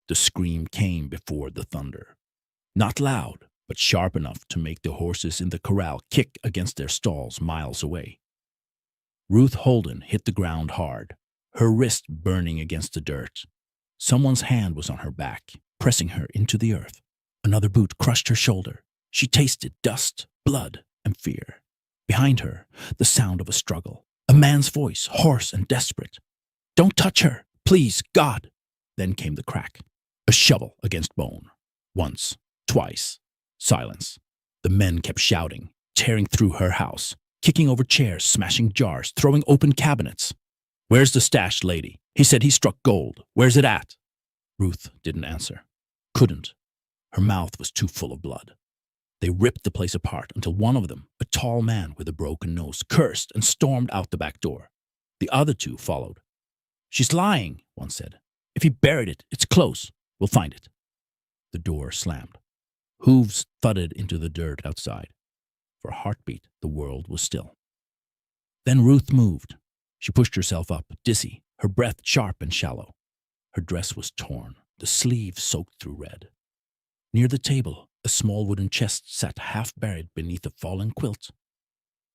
The scream came before the thunder. Not loud, but sharp enough to make the horses in the corral kick against their stalls miles away. Ruth Holden hit the ground hard, her wrist burning against the dirt. Someone's hand was on her back, pressing her into the earth. Another boot crushed her shoulder. She tasted dust, blood, and fear. Behind her, the sound of a struggle. A man's voice, hoarse and desperate. "Don't touch her! Please, God!" Then came the crack. A shovel against bone. Once, twice. Silence. The men kept shouting, tearing through her house, kicking over chairs, smashing jars, throwing open cabinets. "Where's the stashed lady? He said he struck gold. Where's it at?" Ruth didn't answer. Couldn't. Her mouth was too full of blood. They ripped the place apart until one of them, a tall man with a broken nose, cursed and stormed out the back door. The other two followed. "She's lying," one said. "If he buried it, it's close. We'll find it." The door slammed. Hooves thudded into the dirt outside. For a heartbeat, the world was still. Then Ruth moved. She pushed herself up, dizzy, her breath sharp and shallow. Her dress was torn, the sleeve soaked through red. Near the table, a small wooden chest sat half buried beneath a fallen quilt.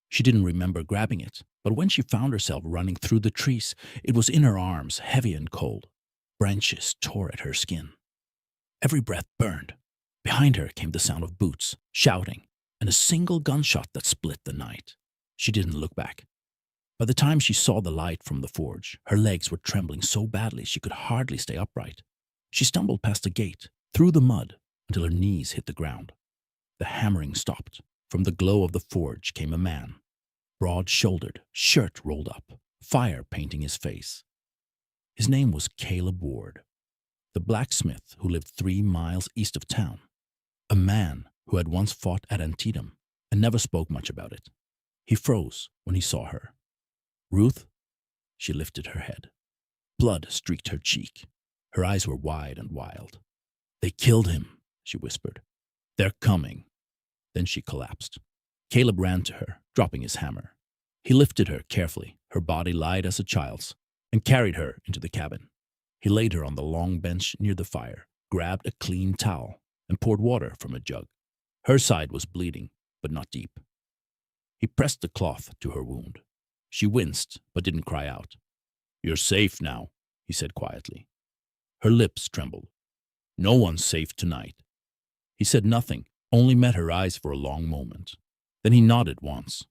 She didn't remember grabbing it, but when she found herself running through the trees, it was in her arms, heavy and cold. Branches tore at her skin. Every breath burned. Behind her came the sound of boots, shouting, and a single gunshot that split the night. She didn't look back. By the time she saw the light from the forge, her legs were trembling so badly she could hardly stay upright. She stumbled past the gate, through the mud, until her knees hit the ground. The hammering stopped. From the glow of the forge came a man, broad-shouldered, shirt rolled up, fire painting his face. His name was Caleb Ward, the blacksmith who lived 3 miles east of town, a man who had once fought at Antietam and never spoke much about it. He froze when he saw her. "Ruth?" She lifted her head. Blood streaked her cheek. Her eyes were wide and wild. "They killed him," she whispered. "They're coming." Then she collapsed. Caleb ran to her, dropping his hammer. He lifted her carefully, her body light as a child's, and carried her into the cabin. He laid her on the long bench near the fire, grabbed a clean towel, and poured water from a jug. Her side was bleeding, but not deep. He pressed the cloth to her wound. She winced, but didn't cry out. "You're safe now," he said quietly. Her lips trembled. "No one's safe tonight." He said nothing, only met her eyes for a long moment. Then he nodded once.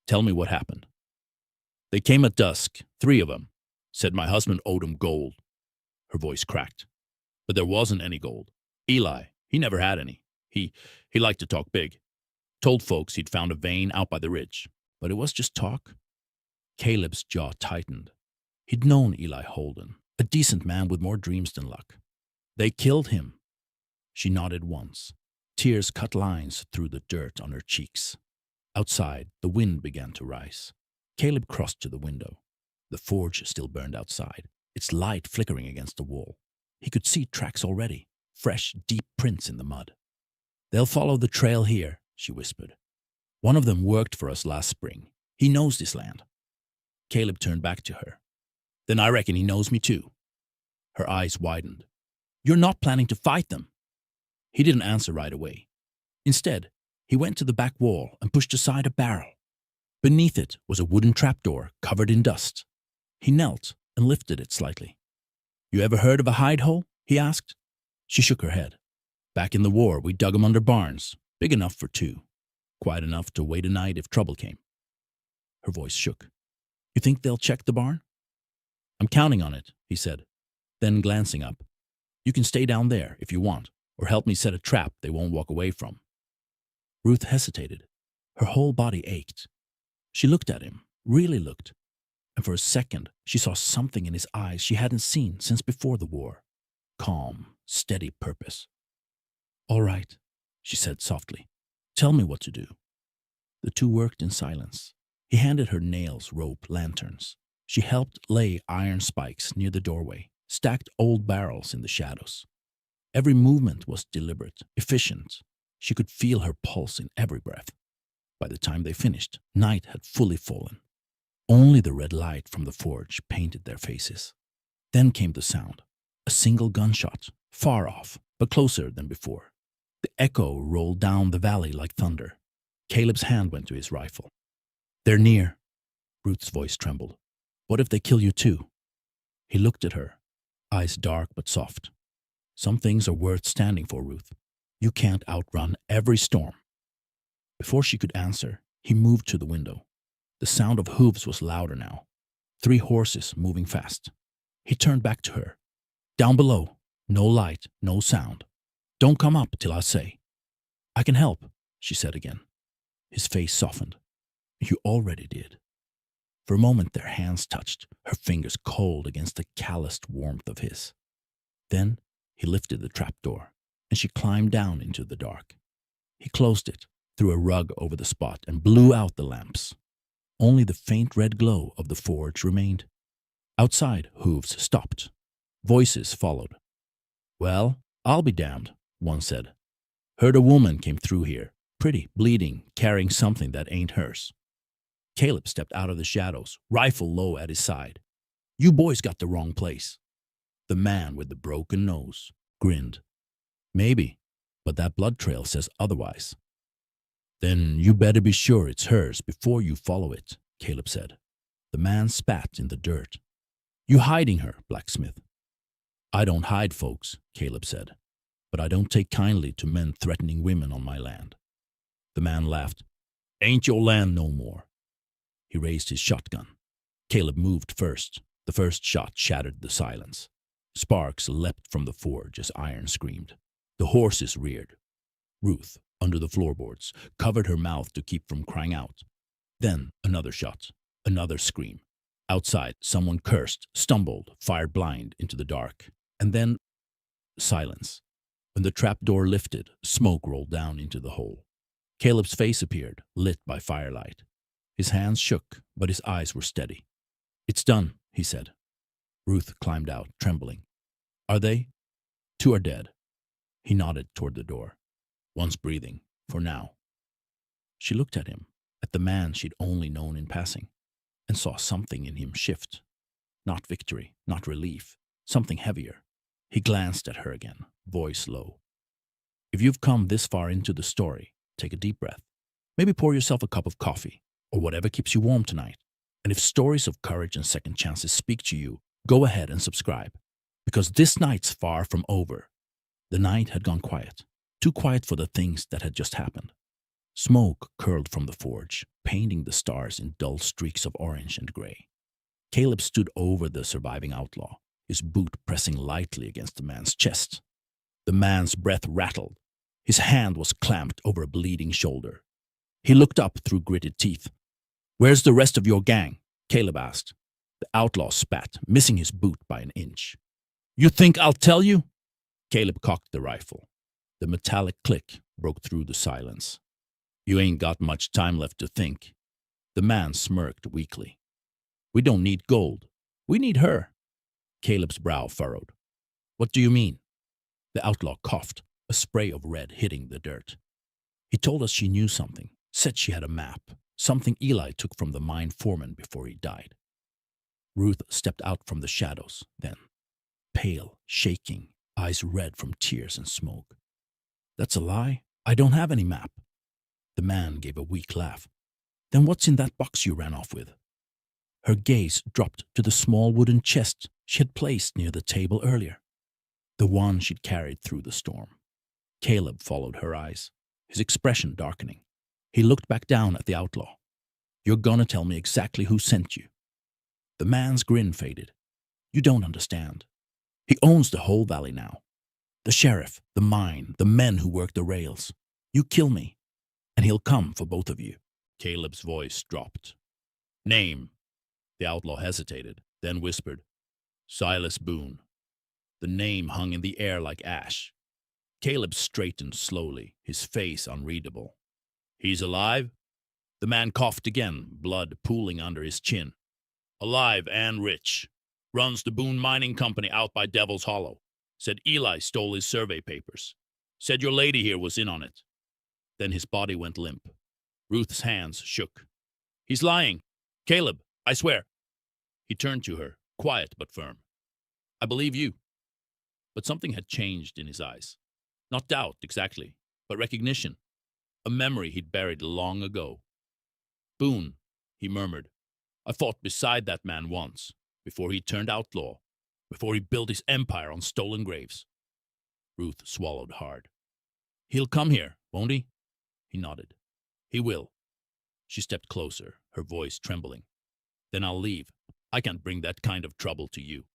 "Tell me what happened." "They came at dusk, 3 of them. Said my husband owed him gold." Her voice cracked. "But there wasn't any gold. Eli, he never had any. He liked to talk big. Told folks he'd found a vein out by the ridge. But it was just talk." Caleb's jaw tightened. He'd known Eli Holden, a decent man with more dreams than luck. "They killed him." She nodded once. Tears cut lines through the dirt on her cheeks. Outside, the wind began to rise. Caleb crossed to the window. The forge still burned outside, its light flickering against the wall. He could see tracks already, fresh, deep prints in the mud. "They'll follow the trail here," she whispered. "One of them worked for us last spring. He knows this land." Caleb turned back to her. "Then I reckon he knows me too." Her eyes widened. "You're not planning to fight them?" He didn't answer right away. Instead, he went to the back wall and pushed aside a barrel. Beneath it was a wooden trapdoor covered in dust. He knelt and lifted it slightly. "You ever heard of a hide hole?" he asked. She shook her head. "Back in the war, we dug 'em under barns, big enough for 2, quite enough to wait a night if trouble came." Her voice shook. "You think they'll check the barn?" "I'm counting on it," he said. Then glancing up, "You can stay down there if you want, or help me set a trap they won't walk away from." Ruth hesitated. Her whole body ached. She looked at him, really looked, and for a second she saw something in his eyes she hadn't seen since before the war. Calm, steady purpose. "All right," she said softly. "Tell me what to do." The two worked in silence. He handed her nails, rope, lanterns. She helped lay iron spikes near the doorway, stacked old barrels in the shadows. Every movement was deliberate, efficient. She could feel her pulse in every breath. By the time they finished, night had fully fallen. Only the red light from the forge painted their faces. Then came the sound. A single gunshot, far off, but closer than before. The echo rolled down the valley like thunder. Caleb's hand went to his rifle. They're near. Ruth's voice trembled. What if they kill you too? He looked at her, eyes dark but soft. Some things are worth standing for, Ruth. You can't outrun every storm. Before she could answer, he moved to the window. The sound of hooves was louder now. 3 horses moving fast. He turned back to her. Down below, no light, no sound. Don't come up till I say. I can help, she said again. His face softened. You already did. For a moment their hands touched, her fingers cold against the calloused warmth of his. Then he lifted the trapdoor, and she climbed down into the dark. He closed it, threw a rug over the spot, and blew out the lamps. Only the faint red glow of the forge remained. Outside, hooves stopped. Voices followed. Well, I'll be damned, one said. Heard a woman came through here, pretty, bleeding, carrying something that ain't hers. Caleb stepped out of the shadows, rifle low at his side. You boys got the wrong place. The man with the broken nose grinned. Maybe, but that blood trail says otherwise. Then you better be sure it's hers before you follow it, Caleb said. The man spat in the dirt. You hiding her, blacksmith. I don't hide folks, Caleb said, but I don't take kindly to men threatening women on my land. The man laughed. Ain't your land no more. He raised his shotgun. Caleb moved first. The first shot shattered the silence. Sparks leapt from the forge as iron screamed. The horses reared. Ruth, under the floorboards, covered her mouth to keep from crying out. Then another shot, another scream. Outside, someone cursed, stumbled, fired blind into the dark. And then silence. When the trapdoor lifted, smoke rolled down into the hole. Caleb's face appeared, lit by firelight. His hands shook, but his eyes were steady. It's done, he said. Ruth climbed out, trembling. Are they? 2 are dead. He nodded toward the door. One's breathing, for now. She looked at him, at the man she'd only known in passing, and saw something in him shift. Not victory, not relief, something heavier. He glanced at her again, voice low. If you've come this far into the story, take a deep breath. Maybe pour yourself a cup of coffee, or whatever keeps you warm tonight. And if stories of courage and second chances speak to you, go ahead and subscribe. Because this night's far from over. The night had gone quiet. Too quiet for the things that had just happened. Smoke curled from the forge, painting the stars in dull streaks of orange and gray. Caleb stood over the surviving outlaw, his boot pressing lightly against the man's chest. The man's breath rattled. His hand was clamped over a bleeding shoulder. He looked up through gritted teeth. Where's the rest of your gang? Caleb asked. The outlaw spat, missing his boot by an inch. You think I'll tell you? Caleb cocked the rifle. The metallic click broke through the silence. You ain't got much time left to think. The man smirked weakly. We don't need gold. We need her. Caleb's brow furrowed. What do you mean? The outlaw coughed, a spray of red hitting the dirt. He told us she knew something, said she had a map, something Eli took from the mine foreman before he died. Ruth stepped out from the shadows, then, pale, shaking, eyes red from tears and smoke. That's a lie. I don't have any map. The man gave a weak laugh. Then what's in that box you ran off with? Her gaze dropped to the small wooden chest she had placed near the table earlier. The one she'd carried through the storm. Caleb followed her eyes, his expression darkening. He looked back down at the outlaw. You're gonna tell me exactly who sent you. The man's grin faded. You don't understand. He owns the whole valley now. The sheriff, the mine, the men who work the rails. You kill me, and he'll come for both of you. Caleb's voice dropped. Name. The outlaw hesitated, then whispered, Silas Boone. The name hung in the air like ash. Caleb straightened slowly, his face unreadable. He's alive? The man coughed again, blood pooling under his chin. Alive and rich. Runs the Boone Mining Company out by Devil's Hollow. Said Eli stole his survey papers. Said your lady here was in on it. Then his body went limp. Ruth's hands shook. He's lying. Caleb, I swear. He turned to her, quiet but firm. I believe you. but something had changed in his eyes. Not doubt, exactly, but recognition, a memory he'd buried long ago. Boone, he murmured. I fought beside that man once, before he turned outlaw, before he built his empire on stolen graves. Ruth swallowed hard. He'll come here, won't he? He nodded. He will. She stepped closer, her voice trembling. Then I'll leave. I can't bring that kind of trouble to you.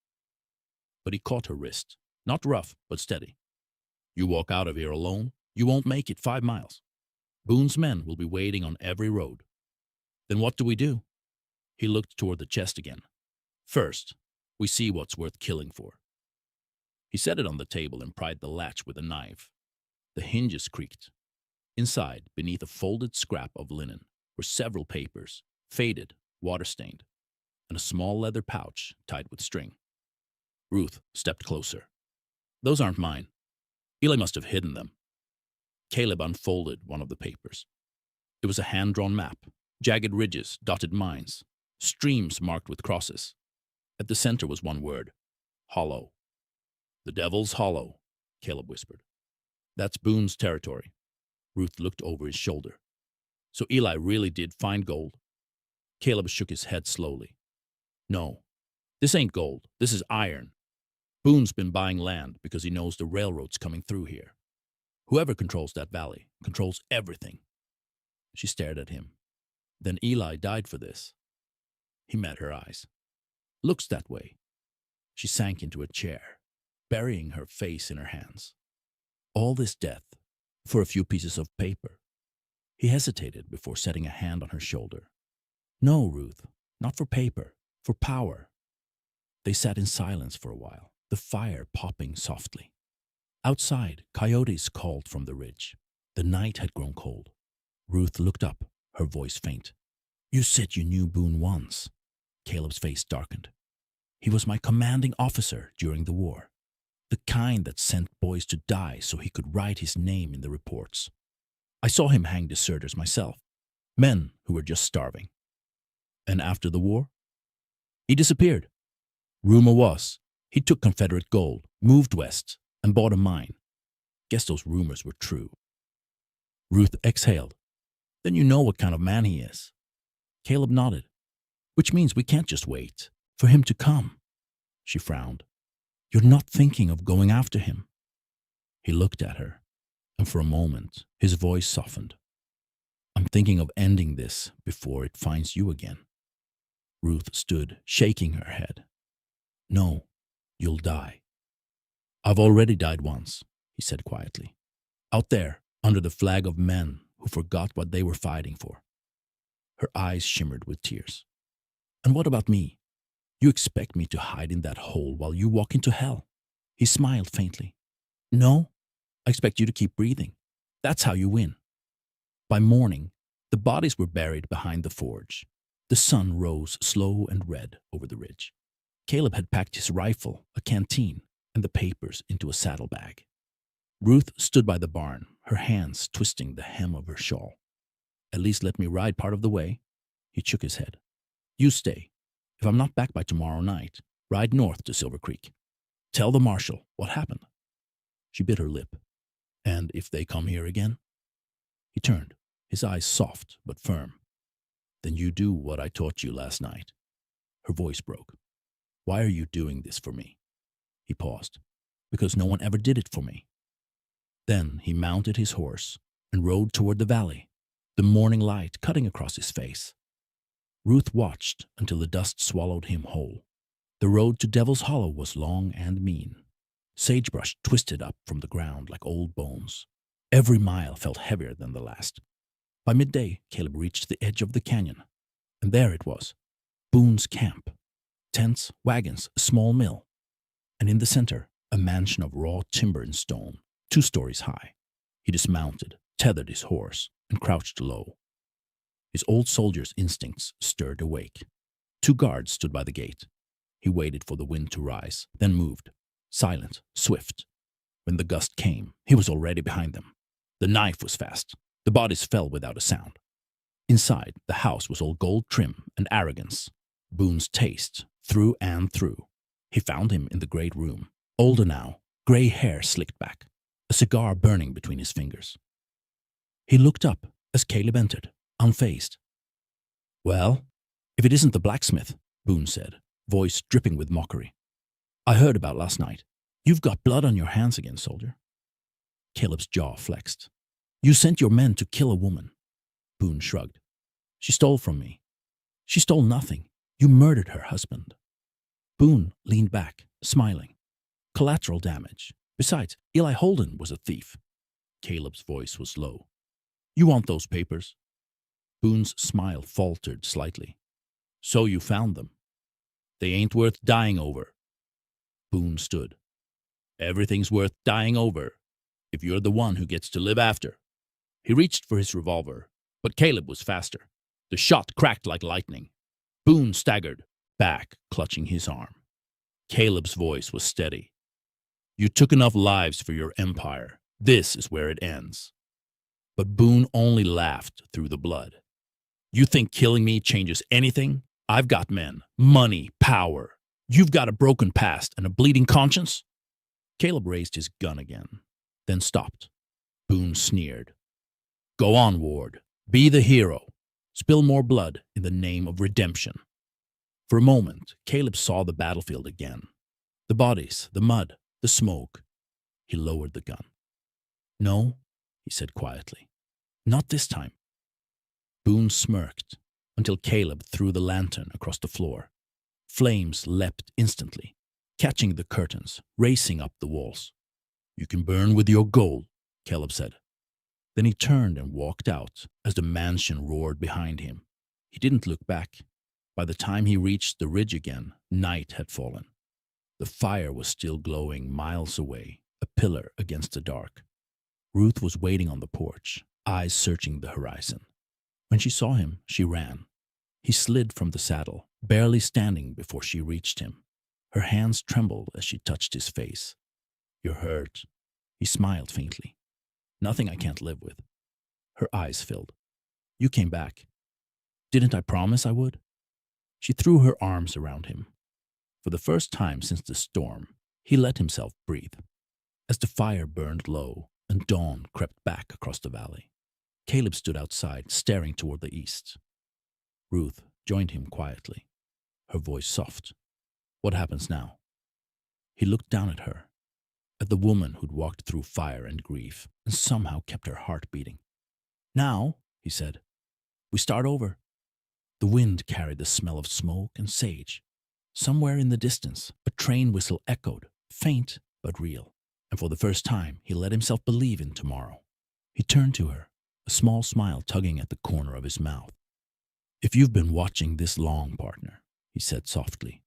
But he caught her wrist, not rough, but steady. You walk out of here alone, you won't make it 5 miles. Boone's men will be waiting on every road. Then what do we do? He looked toward the chest again. First, we see what's worth killing for. He set it on the table and pried the latch with a knife. The hinges creaked. Inside, beneath a folded scrap of linen, were several papers, faded, water-stained, and a small leather pouch tied with string. Ruth stepped closer. Those aren't mine. Eli must have hidden them. Caleb unfolded one of the papers. It was a hand-drawn map, jagged ridges, dotted mines, streams marked with crosses. At the center was one word, hollow. The Devil's Hollow, Caleb whispered. That's Boone's territory. Ruth looked over his shoulder. So Eli really did find gold? Caleb shook his head slowly. No, this ain't gold. This is iron. Boone's been buying land because he knows the railroad's coming through here. Whoever controls that valley controls everything. She stared at him. Then Eli died for this. He met her eyes. Looks that way. She sank into a chair, burying her face in her hands. All this death for a few pieces of paper. He hesitated before setting a hand on her shoulder. No, Ruth, not for paper, for power. They sat in silence for a while, the fire popping softly. Outside, coyotes called from the ridge. The night had grown cold. Ruth looked up, her voice faint. You said you knew Boone once. Caleb's face darkened. He was my commanding officer during the war. The kind that sent boys to die so he could write his name in the reports. I saw him hang deserters myself, men who were just starving. And after the war? He disappeared. Rumor was he took Confederate gold, moved west, and bought a mine. Guess those rumors were true. Ruth exhaled. Then you know what kind of man he is. Caleb nodded. Which means we can't just wait for him to come. She frowned. You're not thinking of going after him. He looked at her, and for a moment his voice softened. I'm thinking of ending this before it finds you again. Ruth stood, shaking her head. No, you'll die. I've already died once, he said quietly. Out there, under the flag of men who forgot what they were fighting for. Her eyes shimmered with tears. And what about me? You expect me to hide in that hole while you walk into hell? He smiled faintly. No, I expect you to keep breathing. That's how you win. By morning, the bodies were buried behind the forge. The sun rose slow and red over the ridge. Caleb had packed his rifle, a canteen, and the papers into a saddlebag. Ruth stood by the barn, her hands twisting the hem of her shawl. At least let me ride part of the way. He shook his head. You stay. If I'm not back by tomorrow night, ride north to Silver Creek. Tell the marshal what happened. She bit her lip. And if they come here again? He turned, his eyes soft but firm. Then you do what I taught you last night. Her voice broke. Why are you doing this for me? He paused. Because no one ever did it for me. Then he mounted his horse and rode toward the valley, the morning light cutting across his face. Ruth watched until the dust swallowed him whole. The road to Devil's Hollow was long and mean. Sagebrush twisted up from the ground like old bones. Every mile felt heavier than the last. By midday, Caleb reached the edge of the canyon, and there it was, Boone's camp. Tents, wagons, a small mill, and in the center, a mansion of raw timber and stone, 2 stories high. He dismounted, tethered his horse, and crouched low. His old soldier's instincts stirred awake. 2 guards stood by the gate. He waited for the wind to rise, then moved, silent, swift. When the gust came, he was already behind them. The knife was fast. The bodies fell without a sound. Inside, the house was all gold trim and arrogance. Boone's taste, through and through. He found him in the great room, older now, gray hair slicked back, a cigar burning between his fingers. He looked up as Caleb entered, unfazed. "Well, if it isn't the blacksmith," Boone said, voice dripping with mockery. "I heard about last night. You've got blood on your hands again, soldier." Caleb's jaw flexed. "You sent your men to kill a woman." Boone shrugged. "She stole from me." "She stole nothing. You murdered her husband." Boone leaned back, smiling. "Collateral damage. Besides, Eli Holden was a thief." Caleb's voice was low. "You want those papers?" Boone's smile faltered slightly. "So you found them. They ain't worth dying over." Boone stood. "Everything's worth dying over if you're the one who gets to live after." He reached for his revolver, but Caleb was faster. The shot cracked like lightning. Boone staggered, back clutching his arm. Caleb's voice was steady. "You took enough lives for your empire. This is where it ends." But Boone only laughed through the blood. "You think killing me changes anything? I've got men, money, power. You've got a broken past and a bleeding conscience?" Caleb raised his gun again, then stopped. Boone sneered. "Go on, Ward. Be the hero. Spill more blood in the name of redemption." For a moment, Caleb saw the battlefield again. The bodies, the mud, the smoke. He lowered the gun. "No," he said quietly. "Not this time." Boone smirked until Caleb threw the lantern across the floor. Flames leapt instantly, catching the curtains, racing up the walls. "You can burn with your gold," Caleb said. Then he turned and walked out as the mansion roared behind him. He didn't look back. By the time he reached the ridge again, night had fallen. The fire was still glowing miles away, a pillar against the dark. Ruth was waiting on the porch, eyes searching the horizon. When she saw him, she ran. He slid from the saddle, barely standing before she reached him. Her hands trembled as she touched his face. "You're hurt." He smiled faintly. "Nothing I can't live with." Her eyes filled. "You came back. Didn't I promise I would?" She threw her arms around him. For the first time since the storm, he let himself breathe. As the fire burned low and dawn crept back across the valley, Caleb stood outside, staring toward the east. Ruth joined him quietly, her voice soft. "What happens now?" He looked down at her, at the woman who'd walked through fire and grief and somehow kept her heart beating. "Now," he said, "we start over." The wind carried the smell of smoke and sage. Somewhere in the distance, a train whistle echoed, faint but real. And for the first time, he let himself believe in tomorrow. He turned to her, a small smile tugging at the corner of his mouth. "If you've been watching this long, partner," he said softly,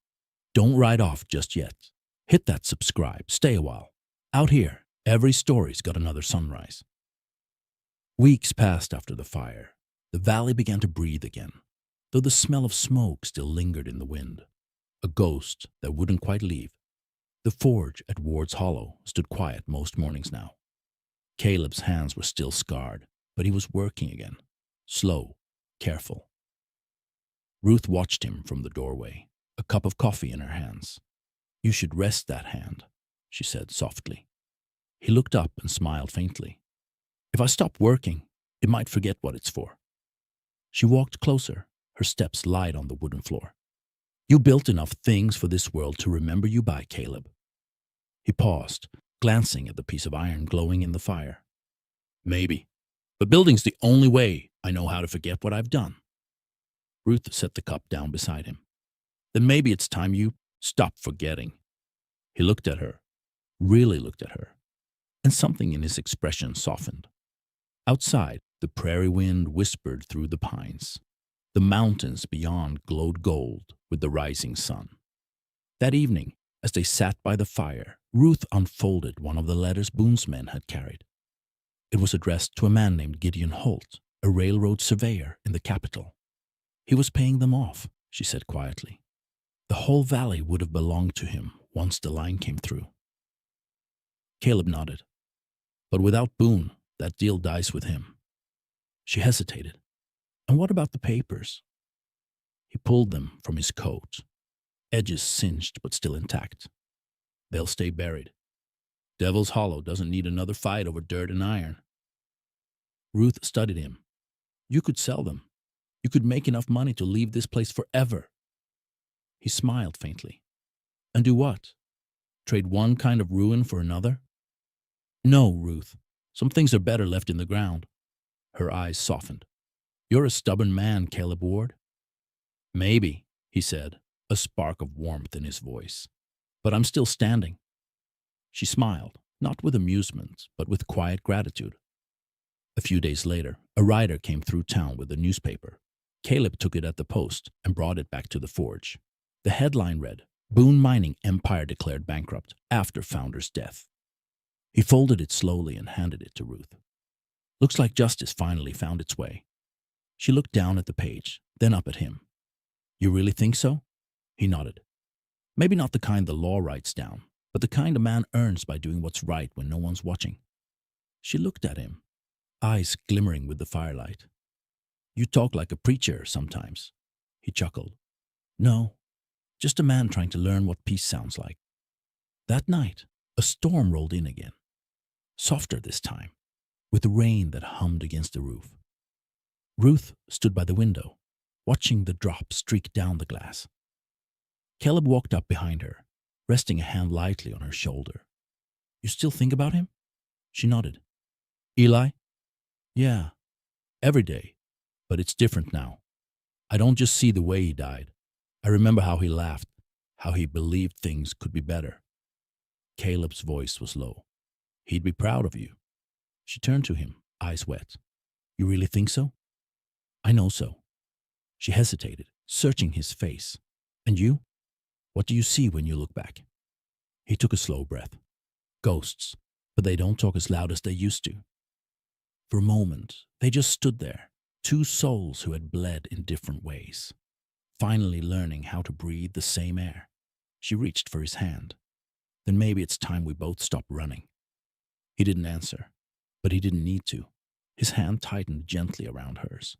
"don't ride off just yet. Hit that subscribe, stay a while. Out here, every story's got another sunrise." Weeks passed after the fire. The valley began to breathe again, though the smell of smoke still lingered in the wind, a ghost that wouldn't quite leave. The forge at Ward's Hollow stood quiet most mornings now. Caleb's hands were still scarred, but he was working again, slow, careful. Ruth watched him from the doorway, a cup of coffee in her hands. "You should rest that hand," she said softly. He looked up and smiled faintly. "If I stop working, it might forget what it's for." She walked closer, her steps light on the wooden floor. "You built enough things for this world to remember you by, Caleb." He paused, glancing at the piece of iron glowing in the fire. "Maybe, but building's the only way I know how to forget what I've done." Ruth set the cup down beside him. "Then maybe it's time you stop forgetting." He looked at her, really looked at her, and something in his expression softened. Outside, the prairie wind whispered through the pines. The mountains beyond glowed gold with the rising sun. That evening, as they sat by the fire, Ruth unfolded one of the letters Boone's men had carried. It was addressed to a man named Gideon Holt, a railroad surveyor in the capital. "He was paying them off," she said quietly. "The whole valley would have belonged to him once the line came through." Caleb nodded. "But without Boone, that deal dies with him." She hesitated. "And what about the papers?" He pulled them from his coat, edges singed but still intact. "They'll stay buried." Devil's Hollow doesn't need another fight over dirt and iron. Ruth studied him. You could sell them. You could make enough money to leave this place forever. He smiled faintly. And do what? Trade one kind of ruin for another? No, Ruth. Some things are better left in the ground. Her eyes softened. You're a stubborn man, Caleb Ward. Maybe, he said, a spark of warmth in his voice. But I'm still standing. She smiled, not with amusement, but with quiet gratitude. A few days later, a rider came through town with a newspaper. Caleb took it at the post and brought it back to the forge. The headline read, Boone Mining Empire declared bankrupt after founder's death. He folded it slowly and handed it to Ruth. Looks like justice finally found its way. She looked down at the page, then up at him. You really think so? He nodded. Maybe not the kind the law writes down, but the kind a man earns by doing what's right when no one's watching. She looked at him, eyes glimmering with the firelight. You talk like a preacher sometimes. He chuckled. No, just a man trying to learn what peace sounds like. That night, a storm rolled in again. Softer this time, with rain that hummed against the roof. Ruth stood by the window, watching the drop streak down the glass. Caleb walked up behind her, resting a hand lightly on her shoulder. You still think about him? She nodded. Eli? Yeah, every day, but it's different now. I don't just see the way he died. I remember how he laughed, how he believed things could be better. Caleb's voice was low. He'd be proud of you. She turned to him, eyes wet. You really think so? I know so. She hesitated, searching his face. And you? What do you see when you look back? He took a slow breath. Ghosts, but they don't talk as loud as they used to. For a moment, they just stood there, two souls who had bled in different ways, finally learning how to breathe the same air. She reached for his hand. Then maybe it's time we both stop running. He didn't answer, but he didn't need to. His hand tightened gently around hers.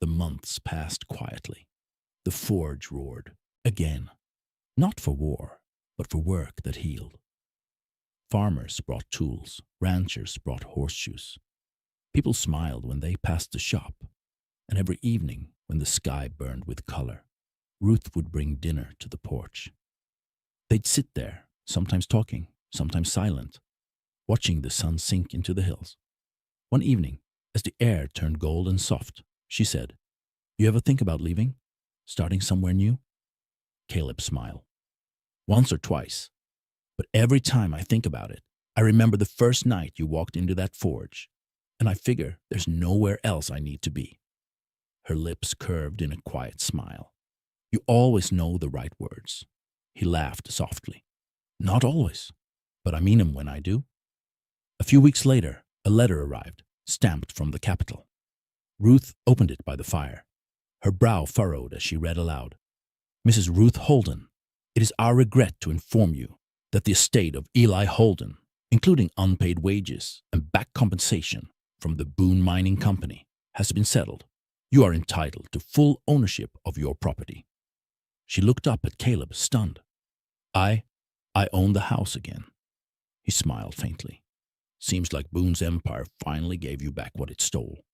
The months passed quietly. The forge roared, again. Not for war, but for work that healed. Farmers brought tools, ranchers brought horseshoes. People smiled when they passed the shop, and every evening, when the sky burned with color, Ruth would bring dinner to the porch. They'd sit there, sometimes talking, sometimes silent, watching the sun sink into the hills. One evening, as the air turned gold and soft, she said, You ever think about leaving? Starting somewhere new? Caleb smiled. Once or twice. But every time I think about it, I remember the first night you walked into that forge, and I figure there's nowhere else I need to be. Her lips curved in a quiet smile. You always know the right words. He laughed softly. Not always, but I mean 'em when I do. A few weeks later, a letter arrived, stamped from the capital. Ruth opened it by the fire. Her brow furrowed as she read aloud. Mrs. Ruth Holden, it is our regret to inform you that the estate of Eli Holden, including unpaid wages and back compensation from the Boone Mining Company, has been settled. You are entitled to full ownership of your property. She looked up at Caleb, stunned. I own the house again. He smiled faintly. Seems like Boone's empire finally gave you back what it stole.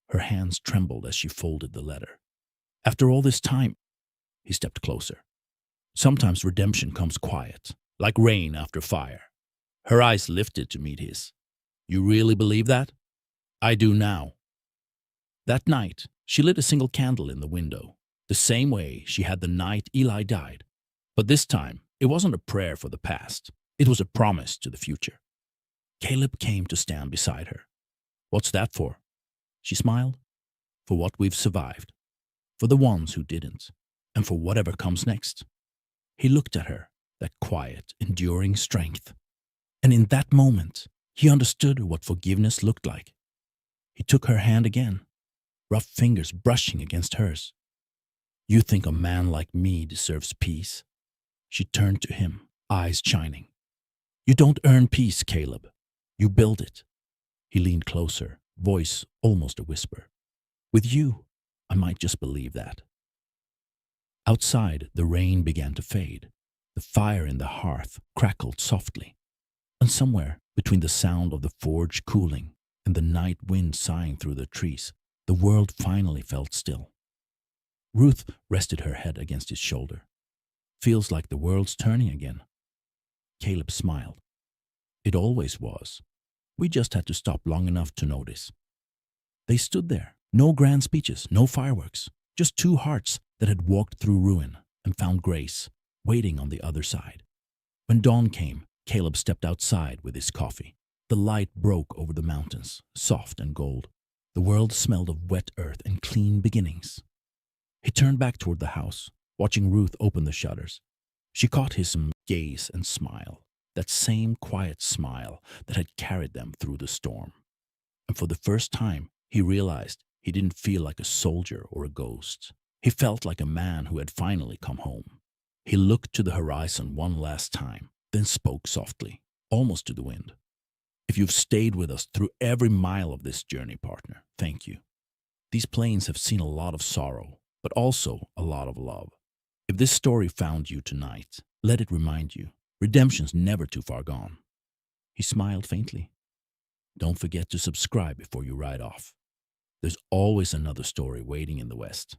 Her hands trembled as she folded the letter. After all this time, he stepped closer. Sometimes redemption comes quiet, like rain after fire. Her eyes lifted to meet his. You really believe that? I do now. That night, she lit a single candle in the window, the same way she had the night Eli died. But this time, it wasn't a prayer for the past. It was a promise to the future. Caleb came to stand beside her. What's that for? She smiled. For what we've survived. For the ones who didn't. And for whatever comes next. He looked at her, that quiet, enduring strength. And in that moment, he understood what forgiveness looked like. He took her hand again, rough fingers brushing against hers. You think a man like me deserves peace? She turned to him, eyes shining. You don't earn peace, Caleb. You build it. He leaned closer, voice almost a whisper. With you, I might just believe that. Outside, the rain began to fade. The fire in the hearth crackled softly. And somewhere between the sound of the forge cooling and the night wind sighing through the trees, the world finally felt still. Ruth rested her head against his shoulder. Feels like the world's turning again. Caleb smiled. It always was. We just had to stop long enough to notice. They stood there. No grand speeches, no fireworks. Just two hearts that had walked through ruin and found grace, waiting on the other side. When dawn came, Caleb stepped outside with his coffee. The light broke over the mountains, soft and gold. The world smelled of wet earth and clean beginnings. He turned back toward the house, watching Ruth open the shutters. She caught his gaze and smile, that same quiet smile that had carried them through the storm. And for the first time, he realized he didn't feel like a soldier or a ghost. He felt like a man who had finally come home. He looked to the horizon one last time, then spoke softly, almost to the wind. If you've stayed with us through every mile of this journey, partner, thank you. These plains have seen a lot of sorrow, but also a lot of love. If this story found you tonight, let it remind you, redemption's never too far gone. He smiled faintly. Don't forget to subscribe before you ride off. There's always another story waiting in the West.